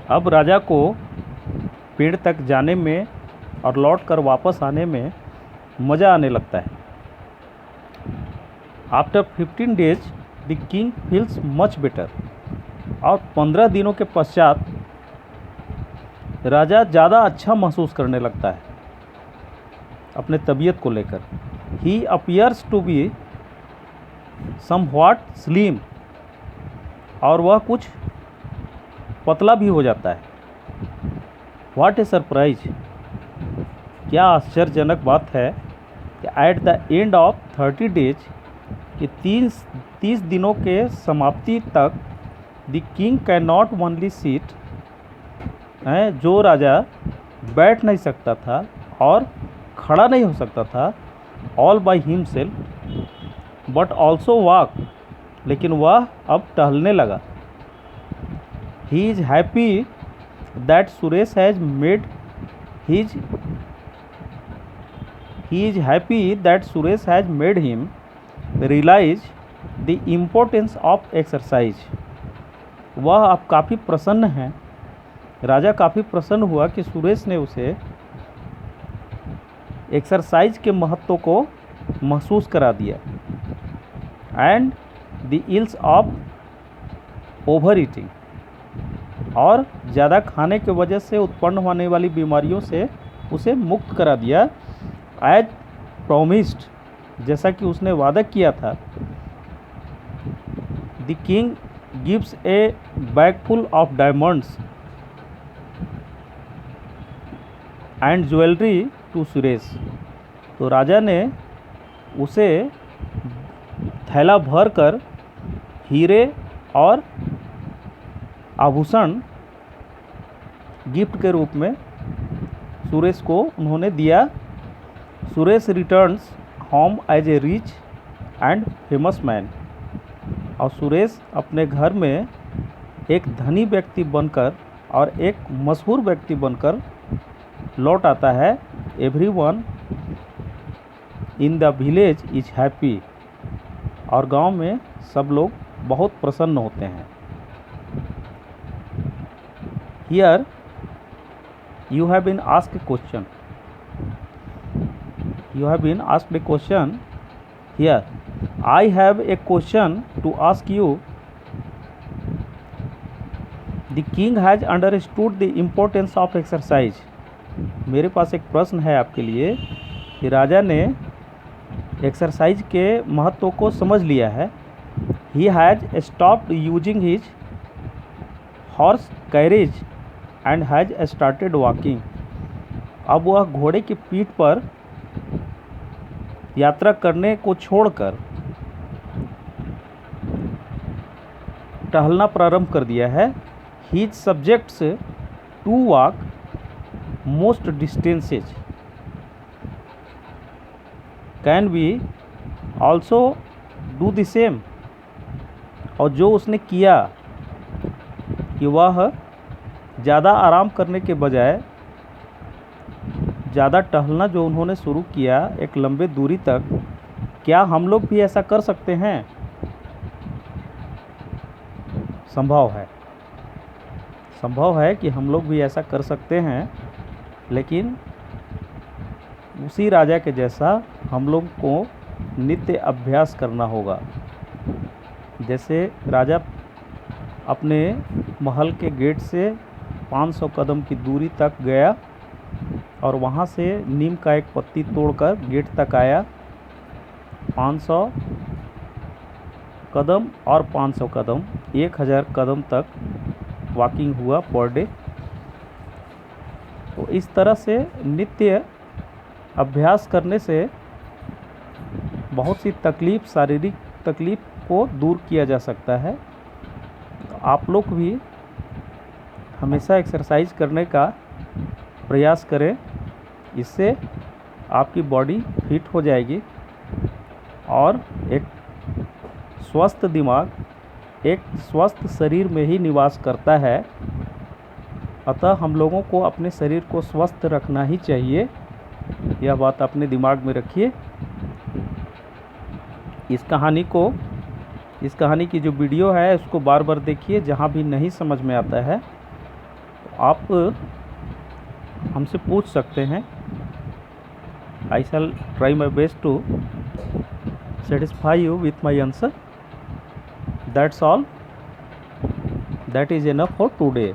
अब राजा को पेड़ तक जाने में और लौट कर वापस आने में मज़ा आने लगता है। After 15 days the king feels much better. और 15 दिनों के पश्चात राजा ज़्यादा अच्छा महसूस करने लगता है अपने तबीयत को लेकर। He appears to be somewhat slim. और वह कुछ पतला भी हो जाता है। What a surprise. क्या आश्चर्यजनक बात है कि at the end of 30 days कि 30 दिनों के समाप्ति तक the king can not only sit है, जो राजा बैठ नहीं सकता था और खड़ा नहीं हो सकता था all by himself but also walk, लेकिन वह अब टहलने लगा। He is happy that Suresh has made his he is happy that Suresh has made him realize the importance of exercise। वह अब काफ़ी प्रसन्न है, राजा काफ़ी प्रसन्न हुआ कि सुरेश ने उसे एक्सरसाइज के महत्व को महसूस करा दिया। And the ills of over eating, और ज़्यादा खाने की वजह से उत्पन्न होने वाली बीमारियों से उसे मुक्त करा दिया। एज प्रोमिस्ड, जैसा कि उसने वादा किया था। The king gives a bag full of diamonds and jewellery to Suresh. तो राजा ने उसे थैला भर कर हीरे और आभूषण गिफ्ट के रूप में सुरेश को उन्होंने दिया। Suresh returns home as a rich and famous man. और सुरेश अपने घर में एक धनी व्यक्ति बनकर और एक मशहूर व्यक्ति बनकर लौट आता है। Everyone in the village is happy. और गांव में सब लोग बहुत प्रसन्न होते हैं। Here you have been asked a question. You have been asked a question here. I have a question to ask you. The king has understood the importance of exercise. मेरे पास एक प्रश्न है आपके लिए कि राजा ने एक्सरसाइज के महत्व को समझ लिया है। He has stopped using his horse carriage and has started walking. अब वह घोड़े की पीठ पर यात्रा करने को छोड़कर टहलना प्रारंभ कर दिया है। His subjects to walk most distances can we also do the same। और जो उसने किया कि वह ज़्यादा आराम करने के बजाय ज़्यादा टहलना जो उन्होंने शुरू किया एक लंबे दूरी तक, क्या हम लोग भी ऐसा कर सकते हैं? संभव है कि हम लोग भी ऐसा कर सकते हैं, लेकिन उसी राजा के जैसा हम लोग को नित्य अभ्यास करना होगा। जैसे राजा अपने महल के गेट से 500 कदम की दूरी तक गया और वहाँ से नीम का एक पत्ती तोड़कर गेट तक आया। 500 कदम और 500 कदम 1000 कदम तक वॉकिंग हुआ पर डे। तो इस तरह से नित्य अभ्यास करने से बहुत सी तकलीफ़, शारीरिक तकलीफ़ को दूर किया जा सकता है। तो आप लोग भी हमेशा एक्सरसाइज करने का प्रयास करें, इससे आपकी बॉडी फिट हो जाएगी और एक स्वस्थ दिमाग एक स्वस्थ शरीर में ही निवास करता है। अतः हम लोगों को अपने शरीर को स्वस्थ रखना ही चाहिए। यह बात अपने दिमाग में रखिए। इस कहानी को इस कहानी की जो वीडियो है उसको बार बार देखिए, जहाँ भी नहीं समझ में आता है तो आप हमसे पूछ सकते हैं। I shall try my best to satisfy you with my answer. That's all. That is enough for today.